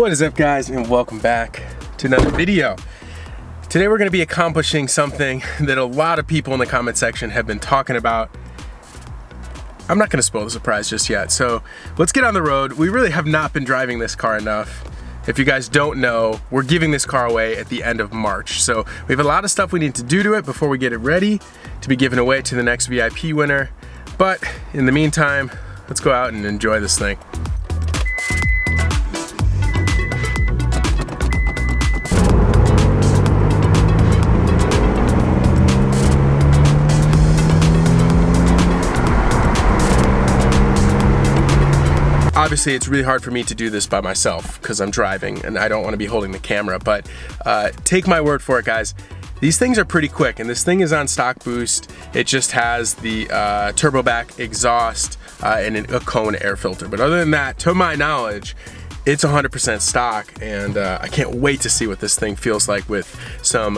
What is up, guys, and welcome back to another video. Today we're going to be accomplishing something that a lot of people in the comment section have been talking about. I'm not going to spoil the surprise just yet, so let's get on the road. We really have not been driving this car enough. If you guys don't know, we're giving this car away at the end of March, so we have a lot of stuff we need to do to it before we get it ready to be given away to the next VIP winner. But in the meantime, let's go out and enjoy this thing. Obviously, it's really hard for me to do this by myself because I'm driving and I don't want to be holding the camera, but take my word for it, guys. These things are pretty quick, and this thing is on stock boost. It just has the turbo back exhaust and a cone air filter. But other than that, to my knowledge, it's 100% stock, and I can't wait to see what this thing feels like with some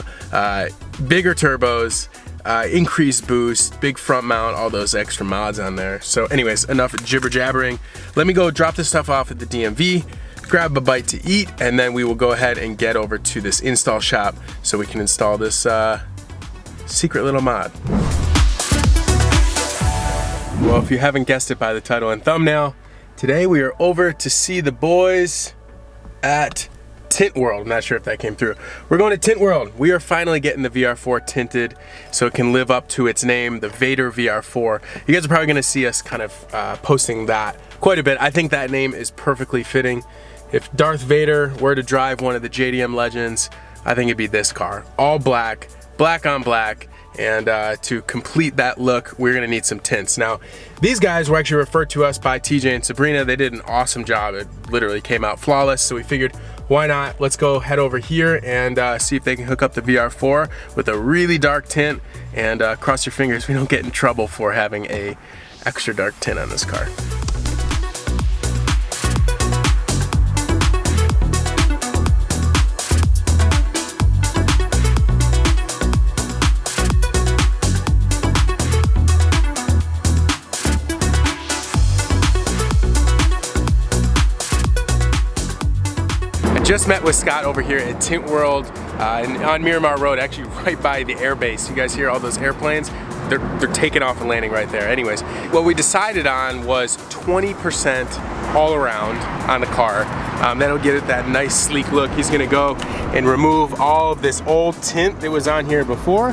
bigger turbos, increased boost, big front mount, all those extra mods on there. So anyways, enough jibber jabbering. Let me go drop this stuff off at the DMV, grab a bite to eat, and then we will go ahead and get over to this install shop so we can install this secret little mod. Well, if you haven't guessed it by the title and thumbnail, today we are over to see the boys at Tint World. I'm not sure if that came through. We're going to Tint World. We are finally getting the VR-4 tinted so it can live up to its name, the Vader VR-4. You guys are probably going to see us kind of posting that quite a bit. I think that name is perfectly fitting. If Darth Vader were to drive one of the JDM Legends, I think it'd be this car. All black, black on black, and to complete that look, we're gonna need some tints. Now, these guys were actually referred to us by TJ and Sabrina. They did an awesome job. It literally came out flawless, so we figured, why not? Let's go head over here and see if they can hook up the VR-4 with a really dark tint, and cross your fingers we don't get in trouble for having a extra dark tint on this car. Just met with Scott over here at Tint World on Miramar Road, actually right by the air base. You guys hear all those airplanes? They're taking off and landing right there. Anyways, what we decided on was 20% all around on the car. That'll get it that nice sleek look. He's gonna go and remove all of this old tint that was on here before.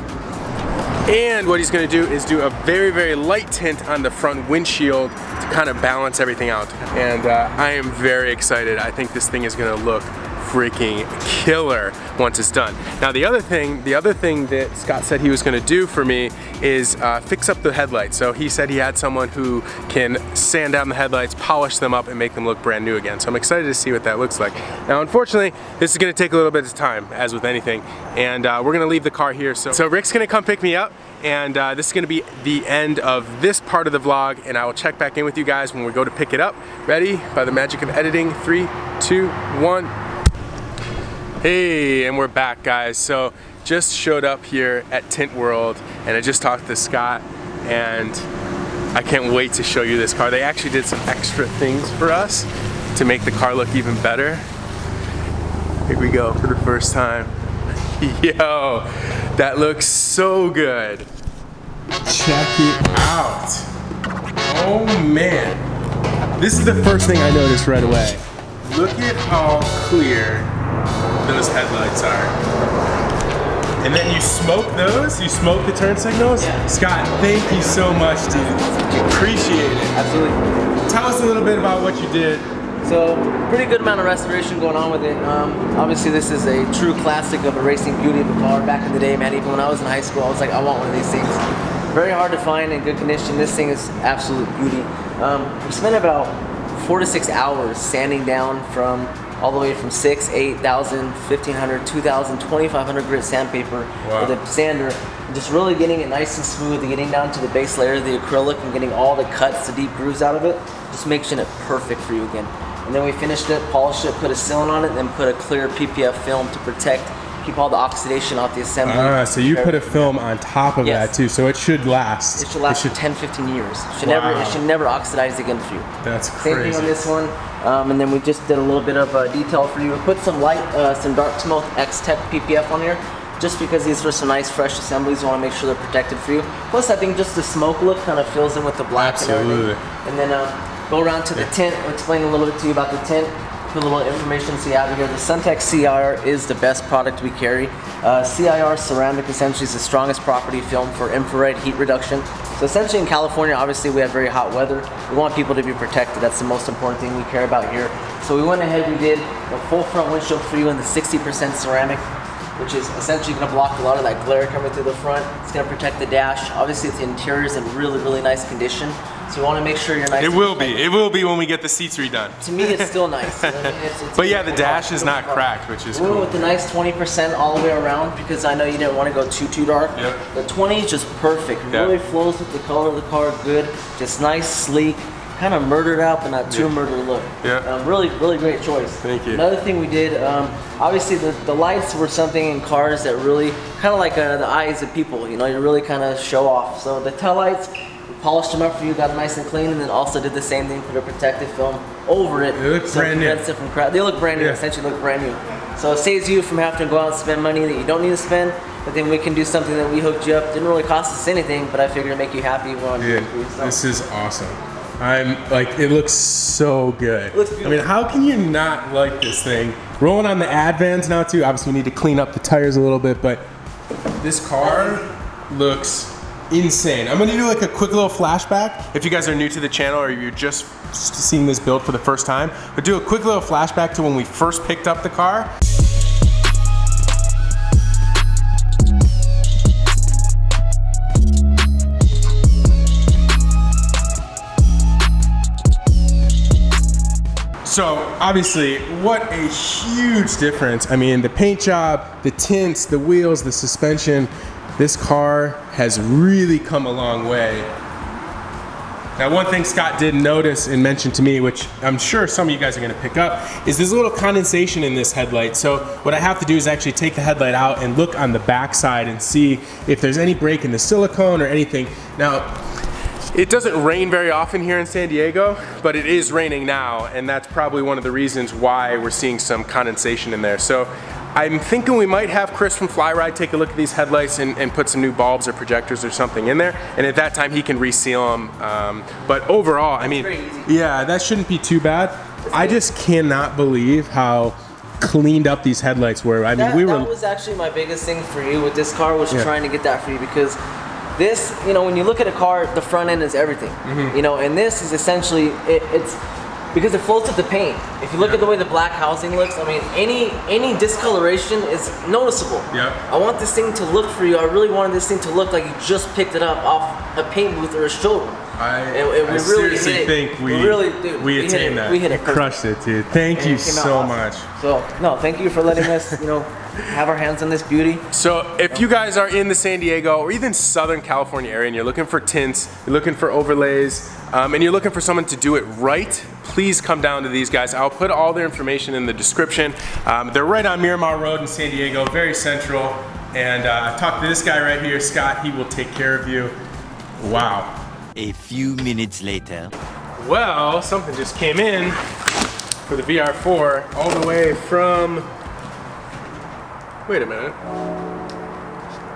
And what he's gonna do is do a very, very light tint on the front windshield to kind of balance everything out. And I am very excited. I think this thing is gonna look freaking killer once it's done. Now the other thing that Scott said he was gonna do for me is fix up the headlights. So he said he had someone who can sand down the headlights, polish them up, and make them look brand new again. So I'm excited to see what that looks like. Now unfortunately, this is gonna take a little bit of time, as with anything, and we're gonna leave the car here. So Rick's gonna come pick me up, and this is gonna be the end of this part of the vlog, and I will check back in with you guys when we go to pick it up. Ready? By the magic of editing, 3, 2, 1. Hey, and we're back, guys. So just showed up here at Tint World, and I just talked to Scott, and I can't wait to show you this car. They actually did some extra things for us to make the car look even better. Here we go for the first time. Yo, that looks so good. Check it out. Oh man. This is the first thing I noticed right away. Look at how clear those headlights are. And then you smoke those? You smoke the turn signals? Yeah. Scott, thank you so much, dude. Appreciate it. Absolutely. Tell us a little bit about what you did. So, pretty good amount of restoration going on with it. Obviously this is a true classic of a racing beauty of a car. Back in the day, man, even when I was in high school, I was like, I want one of these things. Very hard to find in good condition. This thing is absolute beauty. We spent about 4 to 6 hours sanding down from all the way from 6, 8,000, 1,500, 2,000, 2,500 grit sandpaper with a sander. Just really getting it nice and smooth and getting down to the base layer of the acrylic and getting all the cuts, the deep grooves out of it. Just making it perfect for you again. And then we finished it, polished it, put a sealant on it, then put a clear PPF film to protect, keep all the oxidation off the assembly. So you put a film on top of that too, so it should last. It should last 10, 15 years. It should never oxidize again for you. That's crazy. Same thing on this one. And then we just did a little bit of detail for you. We put some light, some dark smoke X-Tech PPF on here, just because these are some nice fresh assemblies. We want to make sure they're protected for you. Plus, I think just the smoke look kind of fills in with the black. Absolutely. And everything. And then go around to the tint. I'll explain a little bit to you about the tint. Put a little information so you have it here. The SunTech CIR is the best product we carry. CIR ceramic essentially is the strongest property film for infrared heat reduction. So essentially in California, obviously we have very hot weather. We want people to be protected. That's the most important thing we care about here. So we went ahead, we did the full front windshield for you in the 60% ceramic, which is essentially going to block a lot of that glare coming through the front. It's going to protect the dash. Obviously the interior is in really, really nice condition. So you want to make sure you're nice. It will be when we get the seats redone. To me, it's still nice. You know what I mean? It's but yeah, the dash is not cracked, which is cool. We went with the nice 20% all the way around because I know you didn't want to go too dark. Yep. The 20 is just perfect. It really flows with the color of the car, good. Just nice, sleek, kind of murdered out, but not too murdered look. Yeah. Really, really great choice. Thank you. Another thing we did, obviously the lights were something in cars that really, kind of like the eyes of people, you know, you really kind of show off. So the tail lights, polished them up for you, got them nice and clean, and then also did the same thing for the protective film over it. They look brand new. They look brand new, essentially look brand new. So it saves you from having to go out and spend money that you don't need to spend, but then we can do something that we hooked you up. Didn't really cost us anything, but I figured to make you happy. This is awesome. I'm like, it looks so good. I mean, how can you not like this thing? Rolling on the Advans now too. Obviously we need to clean up the tires a little bit, but this car looks insane. I'm gonna do like a quick little flashback. If you guys are new to the channel or you're just seeing this build for the first time, but do a quick little flashback to when we first picked up the car. So obviously, what a huge difference. I mean, the paint job, the tints, the wheels, the suspension, this car has really come a long way. Now, one thing Scott did notice and mention to me, which I'm sure some of you guys are gonna pick up, is there's a little condensation in this headlight. So what I have to do is actually take the headlight out and look on the back side and see if there's any break in the silicone or anything. Now, it doesn't rain very often here in San Diego, but it is raining now, and that's probably one of the reasons why we're seeing some condensation in there. So I'm thinking we might have Chris from Flyride take a look at these headlights and put some new bulbs or projectors or something in there, and at that time he can reseal them. But overall, I mean, yeah, that shouldn't be too bad. I just cannot believe how cleaned up these headlights were. I mean, that was actually my biggest thing for you with this car, was trying to get that for you, because this, you know, when you look at a car, the front end is everything. You know, and this is essentially, it's because it floats with the paint. If you look at the way the black housing looks, I mean, any discoloration is noticeable. I want this thing to look for you. I really wanted this thing to look like you just picked it up off a paint booth or a showroom. I seriously think we attained that. We hit it. Crushed it, dude. Thank you so much. So, no, thank you for letting us, you know, have our hands on this beauty. So if you guys are in the San Diego or even Southern California area and you're looking for tints, you're looking for overlays, and you're looking for someone to do it right, please come down to these guys. I'll put all their information in the description. They're right on Miramar Road in San Diego, very central. And talk to this guy right here, Scott. He will take care of you. Wow. A few minutes later. Well, something just came in for the VR-4 all the way from, wait a minute,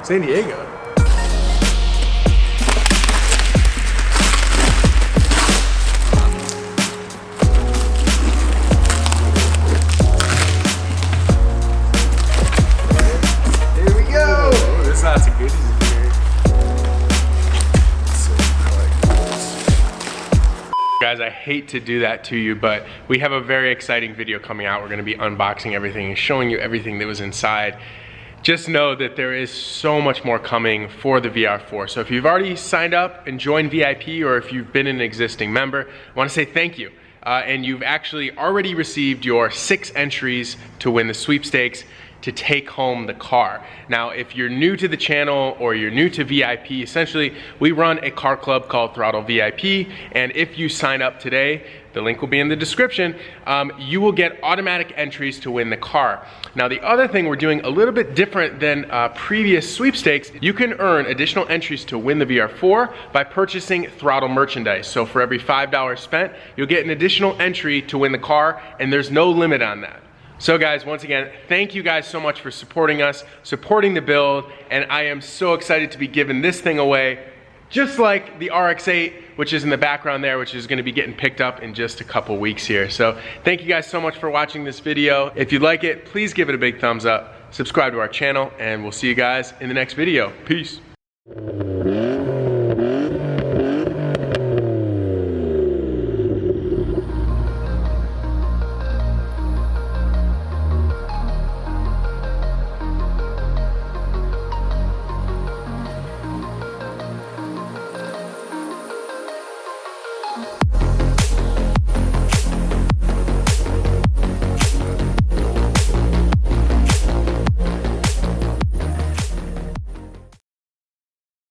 San Diego. Here we go. Oh, there's lots of goodies in here. Guys, I hate to do that to you, but we have a very exciting video coming out. We're gonna be unboxing everything and showing you everything that was inside. Just know that there is so much more coming for the VR-4. So if you've already signed up and joined VIP, or if you've been an existing member, I wanna say thank you. And you've actually already received your 6 entries to win the sweepstakes. to take home the car. Now, if you're new to the channel or you're new to VIP, essentially we run a car club called throtlVIP, and if you sign up today, the link will be in the description, you will get automatic entries to win the car. Now, the other thing we're doing a little bit different than previous sweepstakes, you can earn additional entries to win the VR-4 by purchasing throtl merchandise. So for every $5 spent, you'll get an additional entry to win the car, and there's no limit on that. So guys, once again, thank you guys so much for supporting us, supporting the build, and I am so excited to be giving this thing away, just like the RX-8, which is in the background there, which is gonna be getting picked up in just a couple weeks here. So thank you guys so much for watching this video. If you like it, please give it a big thumbs up, subscribe to our channel, and we'll see you guys in the next video. Peace.